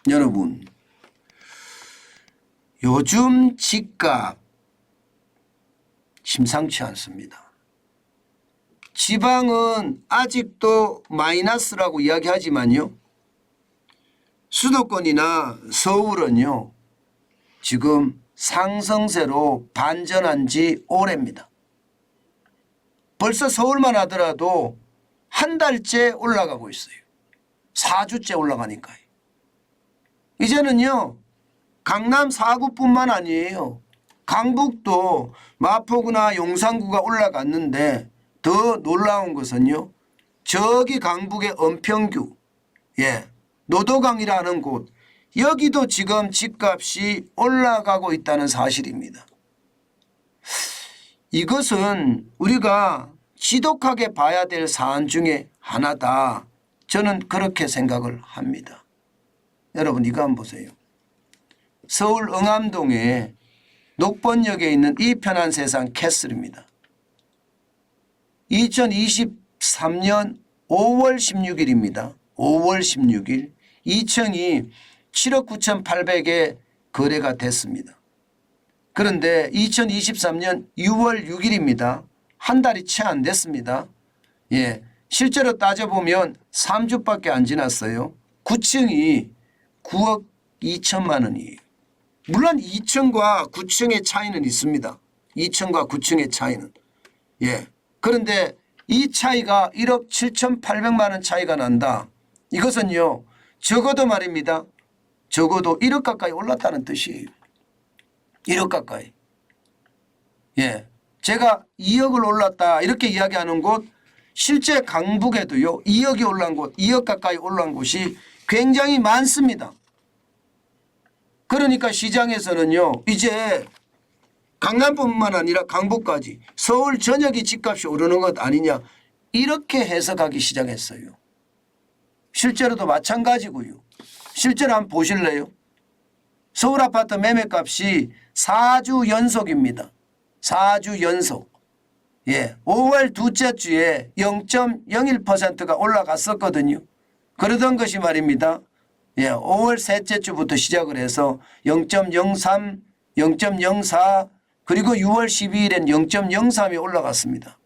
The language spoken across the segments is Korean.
여러분, 요즘 집값 심상치 않습니다. 지방은 아직도 마이너스라고 이야기하지만요, 수도권이나 서울은요 지금 상승세로 반전한 지 오래입니다. 벌써 서울만 하더라도 한 달째 올라가고 있어요. 4주째 올라가니까요. 이제는요 강남 4구뿐만 아니에요. 강북도 마포구나 용산구가 올라갔는데 더 놀라운 것은요, 저기 강북의 은평구, 노도강이라는 곳, 여기도 지금 집값이 올라가고 있다는 사실입니다. 이것은 우리가 지독하게 봐야 될 사안 중에 하나다, 저는 그렇게 생각을 합니다. 여러분, 이거 한번 보세요. 서울 응암동에 녹번역에 있는 이 편한 세상 캐슬입니다. 2023년 5월 16일입니다. 5월 16일 2층이 7억 9,800에 거래가 됐습니다. 그런데 2023년 6월 6일입니다. 한 달이 채 안 됐습니다. 실제로 따져보면 3주밖에 안 지났어요. 9층이 9억 2천만 원이에요. 물론 2층과 9층의 차이는 있습니다. 2층과 9층의 차이는. 그런데 이 차이가 1억 7,800만 원 차이가 난다. 이것은요, 적어도 말입니다. 적어도 1억 가까이 올랐다는 뜻이에요. 1억 가까이. 제가 2억을 올랐다 이렇게 이야기하는 곳, 실제 강북에도요 2억이 올란 곳, 2억 가까이 올란 곳이 굉장히 많습니다. 그러니까 시장에서는요 이제 강남뿐만 아니라 강북까지 서울 전역이 집값이 오르는 것 아니냐, 이렇게 해석하기 시작했어요. 실제로도 마찬가지고요. 실제로 한번 보실래요? 서울 아파트 매매값이 4주 연속입니다. 4주 연속. 5월 둘째 주에 0.01%가 올라갔었거든요. 그러던 것이 말입니다. 5월 셋째 주부터 시작을 해서 0.03, 0.04, 그리고 6월 12일엔 0.03이 올라갔습니다.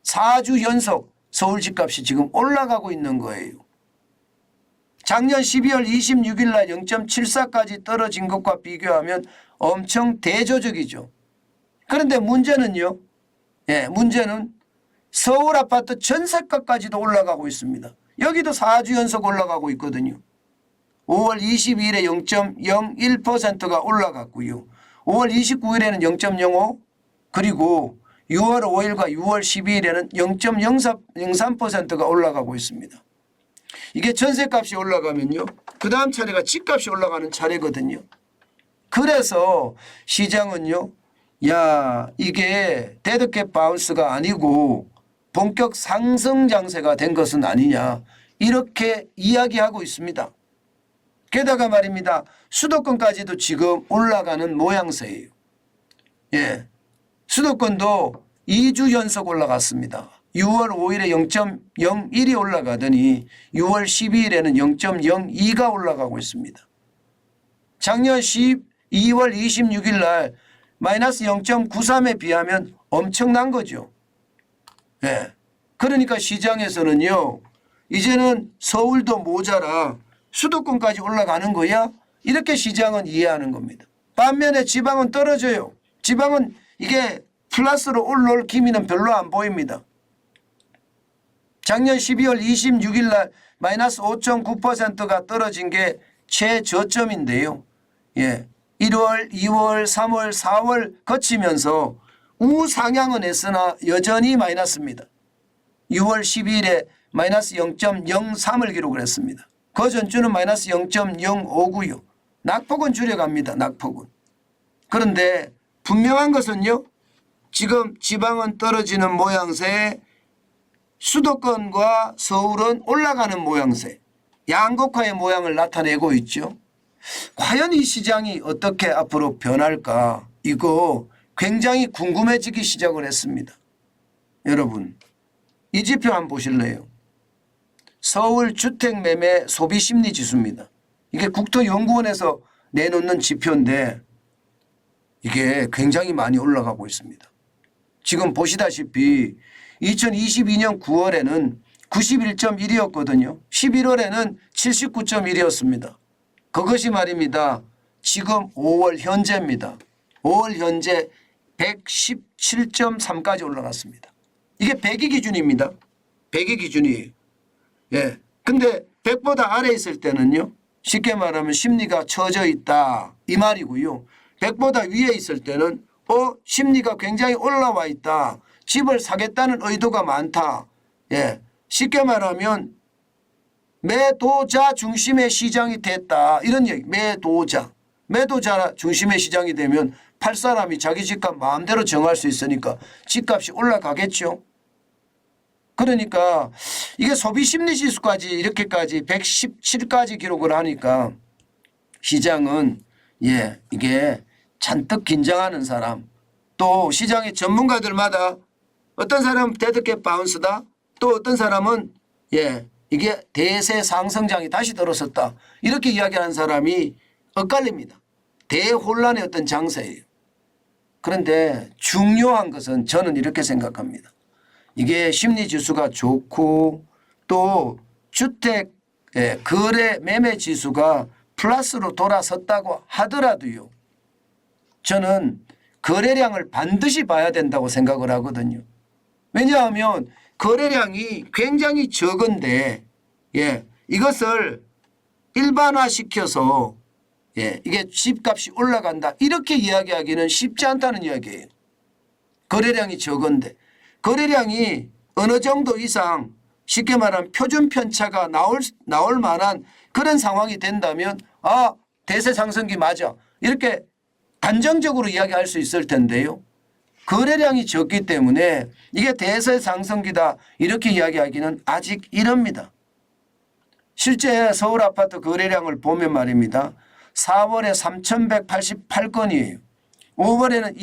4주 연속 서울 집값이 지금 올라가고 있는 거예요. 작년 12월 26일 날 0.74까지 떨어진 것과 비교하면 엄청 대조적이죠. 그런데 문제는요, 문제는 서울 아파트 전세가까지도 올라가고 있습니다. 여기도 4주 연속 올라가고 있거든요. 5월 22일에 0.01%가 올라갔고요. 5월 29일에는 0.05, 그리고 6월 5일과 6월 12일에는 0.03%가 올라가고 있습니다. 이게 전세값이 올라가면요, 그 다음 차례가 집값이 올라가는 차례거든요. 그래서 시장은요, 이게 데드캣 바운스가 아니고 본격 상승 장세가 된 것은 아니냐, 이렇게 이야기하고 있습니다. 게다가 말입니다, 수도권까지도 지금 올라가는 모양새예요. 수도권도 2주 연속 올라갔습니다. 6월 5일에 0.01이 올라가더니 6월 12일에는 0.02가 올라가고 있습니다. 작년 2월 26일 날 마이너스 0.93에 비하면 엄청난 거죠. 그러니까 시장에서는요, 이제는 서울도 모자라 수도권까지 올라가는 거야? 이렇게 시장은 이해하는 겁니다. 반면에 지방은 떨어져요. 지방은 이게 플러스로 올라올 기미는 별로 안 보입니다. 작년 12월 26일 날 마이너스 5.9%가 떨어진 게 최저점인데요. 1월, 2월, 3월, 4월 거치면서 우상향은 했으나 여전히 마이너스입니다. 6월 12일에 마이너스 0.03을 기록을 했습니다. 그 전주는 마이너스 0.05고요. 낙폭은 줄여갑니다. 낙폭은. 그런데 분명한 것은요, 지금 지방은 떨어지는 모양새, 수도권과 서울은 올라가는 모양새, 양극화의 모양을 나타내고 있죠. 과연 이 시장이 어떻게 앞으로 변할까, 이거 굉장히 궁금해지기 시작을 했습니다. 여러분, 이 지표 한번 보실래요? 서울 주택매매 소비심리지수입니다. 이게 국토연구원에서 내놓는 지표인데 이게 굉장히 많이 올라가고 있습니다. 지금 보시다시피 2022년 9월에는 91.1이었거든요. 11월에는 79.1이었습니다. 그것이 말입니다. 지금 5월 현재입니다. 5월 현재 117.3까지 올라갔습니다. 이게 100이 기준입니다. 100이 기준이에요. 예. 근데 100보다 아래 있을 때는요. 쉽게 말하면 심리가 처져 있다. 이 말이고요. 100보다 위에 있을 때는 심리가 굉장히 올라와 있다. 집을 사겠다는 의도가 많다. 예. 쉽게 말하면 매도자 중심의 시장이 됐다. 이런 얘기. 매도자 중심의 시장이 되면 팔 사람이 자기 집값 마음대로 정할 수 있으니까 집값이 올라가겠죠. 그러니까 이게 소비심리지수까지 이렇게까지 117까지 기록을 하니까 시장은 이게 잔뜩 긴장하는 사람, 또 시장의 전문가들마다 어떤 사람은 데드캣 바운스다, 또 어떤 사람은 이게 대세 상승장이 다시 들어섰다, 이렇게 이야기하는 사람이 엇갈립니다. 대혼란의 어떤 장세예요. 그런데 중요한 것은 저는 이렇게 생각합니다. 이게 심리지수가 좋고 또 주택 거래 매매 지수가 플러스로 돌아섰다고 하더라도요. 저는 거래량을 반드시 봐야 된다고 생각을 하거든요. 왜냐하면 거래량이 굉장히 적은데 이것을 일반화시켜서 이게 집값이 올라간다 이렇게 이야기하기는 쉽지 않다는 이야기예요. 거래량이 적은데 거래량이 어느 정도 이상 쉽게 말하면 표준 편차가 나올 만한 그런 상황이 된다면 대세 상승기 맞아 이렇게 단정적으로 이야기할 수 있을 텐데요. 거래량이 적기 때문에 이게 대세 상승기다 이렇게 이야기하기는 아직 이릅니다. 실제 서울 아파트 거래량을 보면 말입니다. 4월에 3,188건이에요. 5월에는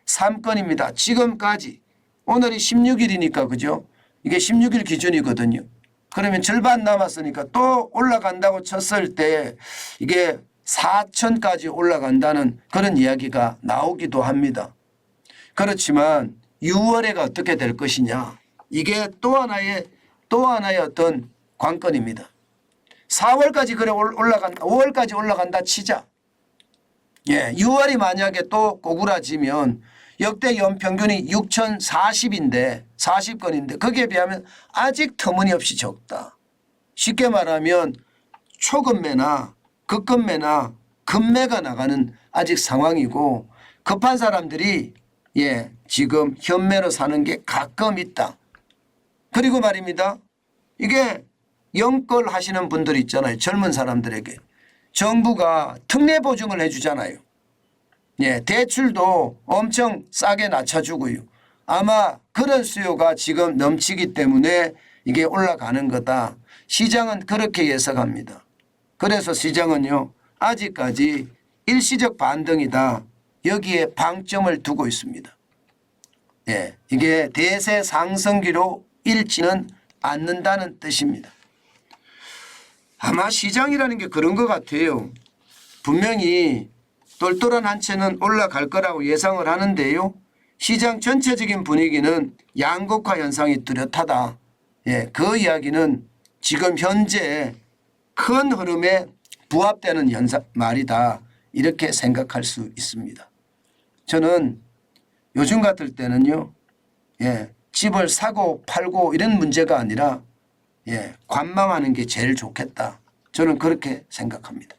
2,903건입니다. 지금까지. 오늘이 16일이니까 그죠? 이게 16일 기준이거든요. 그러면 절반 남았으니까 또 올라간다고 쳤을 때 이게 4,000까지 올라간다는 그런 이야기가 나오기도 합니다. 그렇지만 6월에가 어떻게 될 것이냐. 이게 또 하나의 어떤 관건입니다. 4월까지 그래 올라간다. 5월까지 올라간다 치자. 6월이 만약에 또 꼬꾸라지면 역대 연평균이 6,040인데 40건인데 거기에 비하면 아직 터무니없이 적다. 쉽게 말하면 초급매나 급급매나 급매가 나가는 아직 상황이고 급한 사람들이 지금 현매로 사는 게 가끔 있다. 그리고 말입니다. 이게 영끌 하시는 분들 있잖아요. 젊은 사람들에게. 정부가 특례 보증을 해주잖아요. 대출도 엄청 싸게 낮춰주고요. 아마 그런 수요가 지금 넘치기 때문에 이게 올라가는 거다. 시장은 그렇게 예상합니다. 그래서 시장은요. 아직까지 일시적 반등이다. 여기에 방점을 두고 있습니다. 이게 대세 상승기로 읽지는 않는다는 뜻입니다. 아마 시장이라는 게 그런 것 같아요. 분명히 똘똘한 한 채는 올라갈 거라고 예상을 하는데요. 시장 전체적인 분위기는 양극화 현상이 뚜렷하다. 그 이야기는 지금 현재 큰 흐름에 부합되는 말이다. 이렇게 생각할 수 있습니다. 저는 요즘 같을 때는요. 집을 사고 팔고 이런 문제가 아니라 관망하는 게 제일 좋겠다. 저는 그렇게 생각합니다.